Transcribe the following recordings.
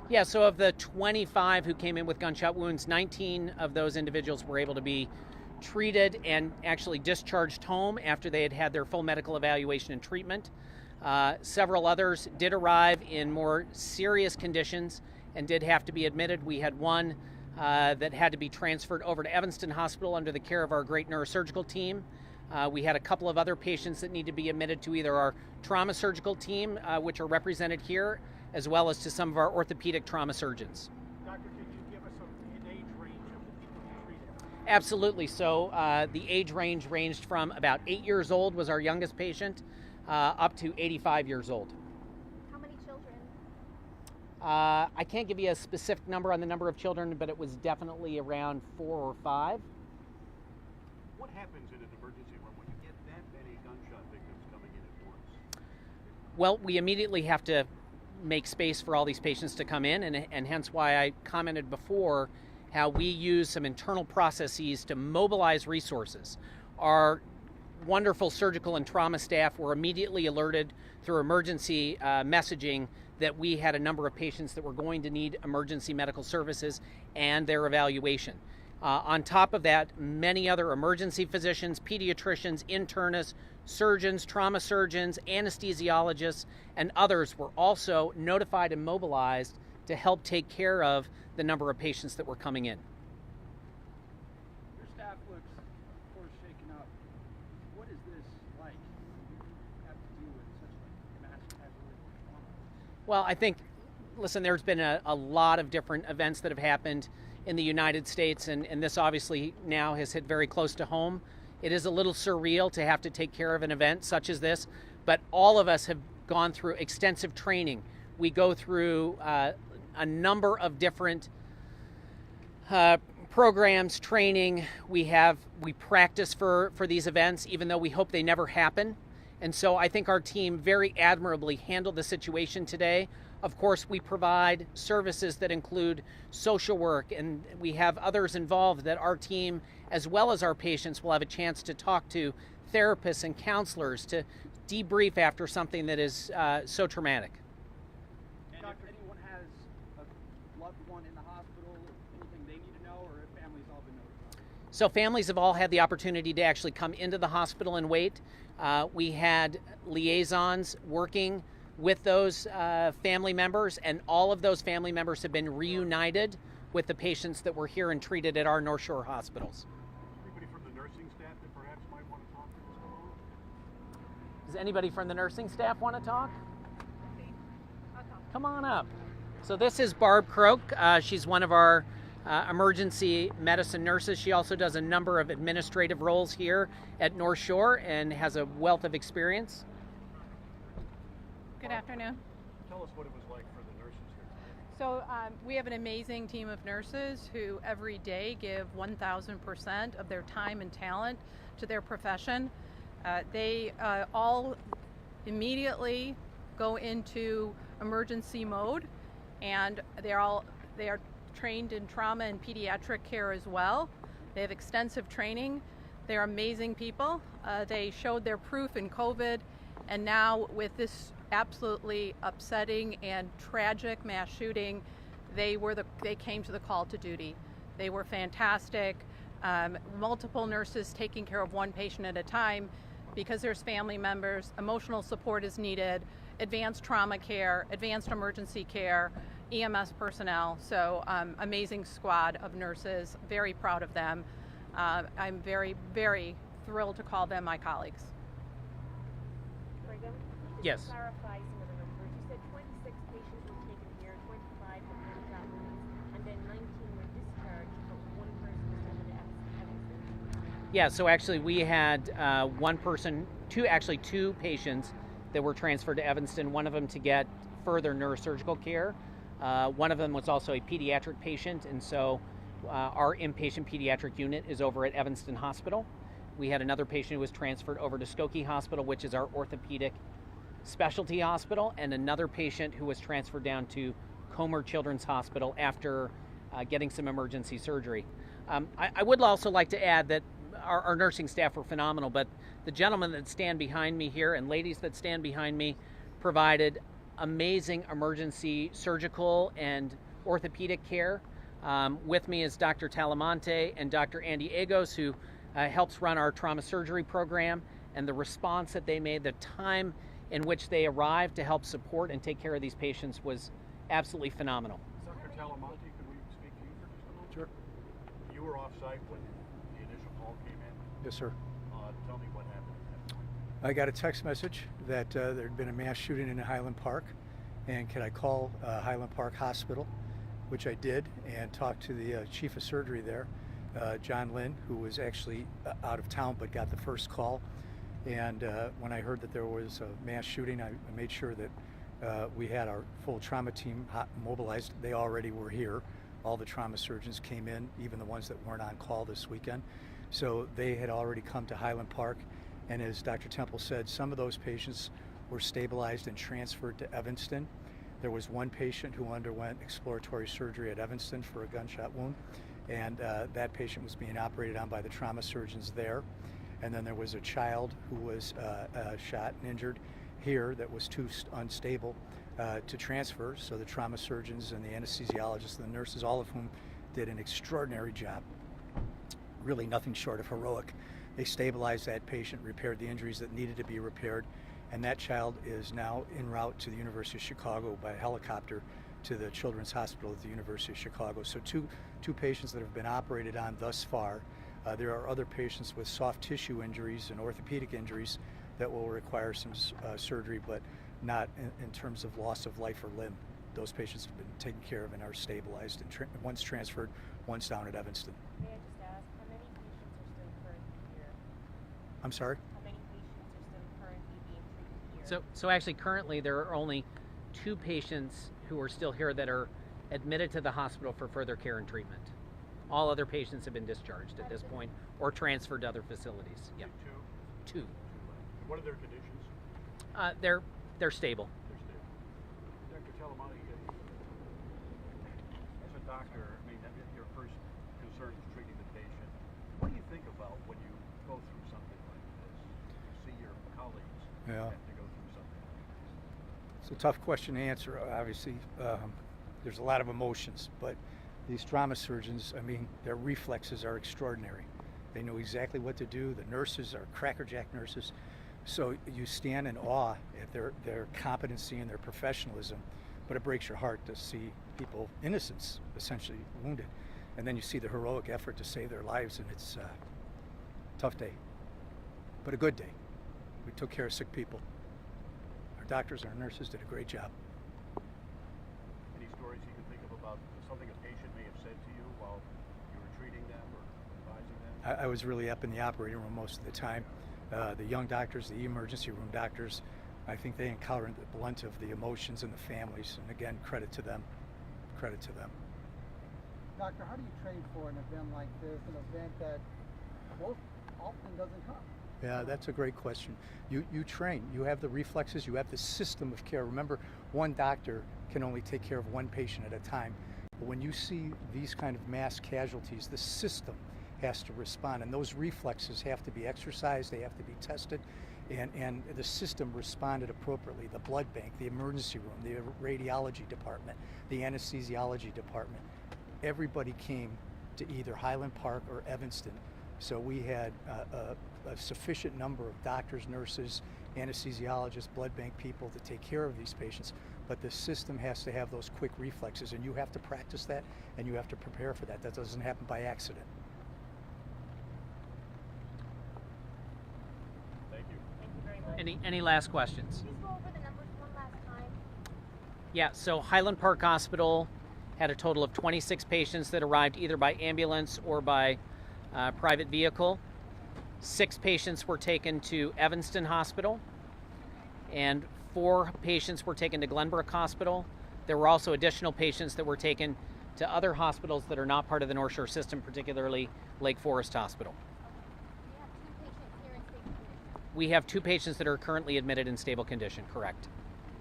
Yeah, so of the 25 who came in with gunshot wounds, 19 of those individuals were able to be treated and actually discharged home after they had had their full medical evaluation and treatment. Several others did arrive in more serious conditions and did have to be admitted. We had one that had to be transferred over to Evanston Hospital under the care of our great neurosurgical team. We had a couple of other patients that need to be admitted to either our trauma surgical team, which are represented here, as well as to some of our orthopedic trauma surgeons. Doctor, can you give us an age range of the people you treated? Absolutely. So the age range ranged from about 8 years old was our youngest patient, up to 85 years old. How many children? I can't give you a specific number on the number of children, but it was definitely around 4 or 5. What happens in an emergency room when you get that many gunshot victims coming in at once? Well, we immediately have to make space for all these patients to come in, and hence why I commented before how we use some internal processes to mobilize resources. Our wonderful surgical and trauma staff were immediately alerted through emergency messaging that we had a number of patients that were going to need emergency medical services and their evaluation. On top of that, many other emergency physicians, pediatricians, internists, surgeons, trauma surgeons, anesthesiologists, and others were also notified and mobilized to help take care of the number of patients that were coming in. Your staff looks, of course, shaken up. What is this like? You have to deal with such like massive casualty trauma. Well, I think, listen, there's been a lot of different events that have happened in the United States, and this obviously now has hit very close to home. It is a little surreal to have to take care of an event such as this, but all of us have gone through extensive training. We go through a number of different programs, training. We practice for these events, even though we hope they never happen. And so I think our team very admirably handled the situation today. Of course, we provide services that include social work, and we have others involved that our team, as well as our patients, will have a chance to talk to therapists and counselors to debrief after something that is so traumatic. And if anyone has a loved one in the hospital, anything they need to know, or if families all been notified? So families have all had the opportunity to actually come into the hospital and wait. We had liaisons working with those family members, and all of those family members have been reunited with the patients that were here and treated at our North Shore hospitals. Anybody from the nursing staff that perhaps might want to talk to us tomorrow? Does anybody from the nursing staff want to talk? Come on up. So this is Barb Croak. She's one of our emergency medicine nurses. She also does a number of administrative roles here at North Shore and has a wealth of experience. Good afternoon. Tell us what it was like for the nurses here. So we have an amazing team of nurses who every day give 1,000% of their time and talent to their profession. They all immediately go into emergency mode, and they are trained in trauma and pediatric care as well. They have extensive training. They're amazing people. They showed their proof in COVID, and now with this absolutely upsetting and tragic mass shooting, they came to the call to duty. They were fantastic. Multiple nurses taking care of one patient at a time because there's family members. Emotional support is needed, advanced trauma care, advanced emergency care, EMS personnel. So amazing squad of nurses, very proud of them. I'm very, very thrilled to call them my colleagues. Yes. To clarify some of the numbers, you said 26 patients were taken here, 25 had gunshot wounds, and then 19 were discharged, but one person was taken to Evanston. Yeah, so actually we had two patients that were transferred to Evanston, one of them to get further neurosurgical care. One of them was also a pediatric patient, and so our inpatient pediatric unit is over at Evanston Hospital. We had another patient who was transferred over to Skokie Hospital, which is our orthopedic specialty hospital, and another patient who was transferred down to Comer Children's Hospital after getting some emergency surgery. I would also like to add that our nursing staff were phenomenal, but the gentlemen that stand behind me here and ladies that stand behind me provided amazing emergency surgical and orthopedic care. With me is Dr. Talamonte and Dr. Andy Agos, who helps run our trauma surgery program, and the response that they made, the time in which they arrived to help support and take care of these patients was absolutely phenomenal. Dr. Talamonte, could we speak to you for just a moment? Sure. You were off-site when the initial call came in. Yes, sir. Tell me what happened at that point. I got a text message that there had been a mass shooting in Highland Park, and could I call Highland Park Hospital, which I did, and talked to the chief of surgery there, John Lynn, who was actually out of town but got the first call. And when I heard that there was a mass shooting, I made sure that we had our full trauma team mobilized. They already were here. All the trauma surgeons came in, even the ones that weren't on call this weekend. So they had already come to Highland Park. And as Dr. Temple said, some of those patients were stabilized and transferred to Evanston. There was one patient who underwent exploratory surgery at Evanston for a gunshot wound, and that patient was being operated on by the trauma surgeons there. And then there was a child who was shot and injured here that was too unstable to transfer. So the trauma surgeons and the anesthesiologists and the nurses, all of whom did an extraordinary job, really nothing short of heroic. They stabilized that patient, repaired the injuries that needed to be repaired, and that child is now en route to the University of Chicago by helicopter to the Children's Hospital at the University of Chicago. So two patients that have been operated on thus far. There are other patients with soft tissue injuries and orthopedic injuries that will require some surgery, but not in terms of loss of life or limb. Those patients have been taken care of and are stabilized, and one's transferred, one's down at Evanston. May I just ask, how many patients are still currently here? I'm sorry? How many patients are still currently being treated here? So actually currently there are only 2 patients who are still here that are admitted to the hospital for further care and treatment. All other patients have been discharged at this point or transferred to other facilities. Yep. Two. 2. What are their conditions? They're stable. They're stable. Dr. Talamonte, as a doctor, I mean, your first concern is treating the patient. What do you think about when you go through something like this? You see your colleagues Yeah. have to go through something like this. It's a tough question to answer. Obviously, there's a lot of emotions, but these trauma surgeons, I mean, their reflexes are extraordinary. They know exactly what to do. The nurses are crackerjack nurses. So you stand in awe at their competency and their professionalism, but it breaks your heart to see people, innocents, essentially wounded. And then you see the heroic effort to save their lives, and it's a tough day, but a good day. We took care of sick people. Our doctors and our nurses did a great job. Any stories you can think of about something a patient may have said to you while you were treating them or advising them? I was really up in the operating room most of the time. The young doctors, the emergency room doctors, I think they encountered the blunt of the emotions and the families. And again, credit to them. Credit to them. Doctor, how do you train for an event like this, an event that most often doesn't come? Yeah, that's a great question. You train. You have the reflexes. You have the system of care. Remember, one doctor can only take care of one patient at a time. But when you see these kind of mass casualties, the system has to respond, and those reflexes have to be exercised. They have to be tested, and the system responded appropriately. The blood bank, the emergency room, the radiology department, the anesthesiology department, everybody came to either Highland Park or Evanston. So we had a sufficient number of doctors, nurses, anesthesiologists, blood bank people to take care of these patients. But the system has to have those quick reflexes, and you have to practice that, and you have to prepare for that. That doesn't happen by accident. Thank you. Thank you very much. Any last questions? Please go over the numbers one last time. Yeah, so Highland Park Hospital had a total of 26 patients that arrived either by ambulance or by private vehicle. 6 patients were taken to Evanston Hospital, and 4 patients were taken to Glenbrook Hospital. There were also additional patients that were taken to other hospitals that are not part of the North Shore system, particularly Lake Forest Hospital. We have 2 patients here in stable condition. We have 2 patients that are currently admitted in stable condition, correct?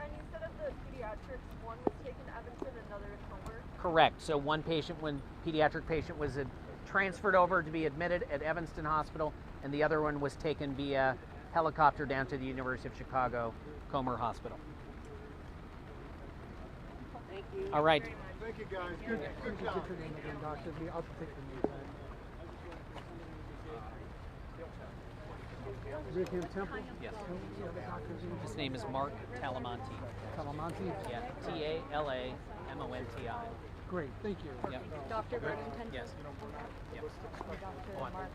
And you said of the pediatrics, one was taken to Evanston, another to Comer. Correct. So one pediatric patient was transferred over to be admitted at Evanston Hospital, and the other one was taken via helicopter down to the University of Chicago Comer Hospital. Thank you. All right. Thank you, guys. Good job. I'll take the name tag. Rickham Temple? Yes. The other doctor's name? His name is Mark Talamonti. Talamonti? Yeah. Talamonti. Great, thank you. Yep. Dr. Burlington? Yes. Yep. Dr. Mark.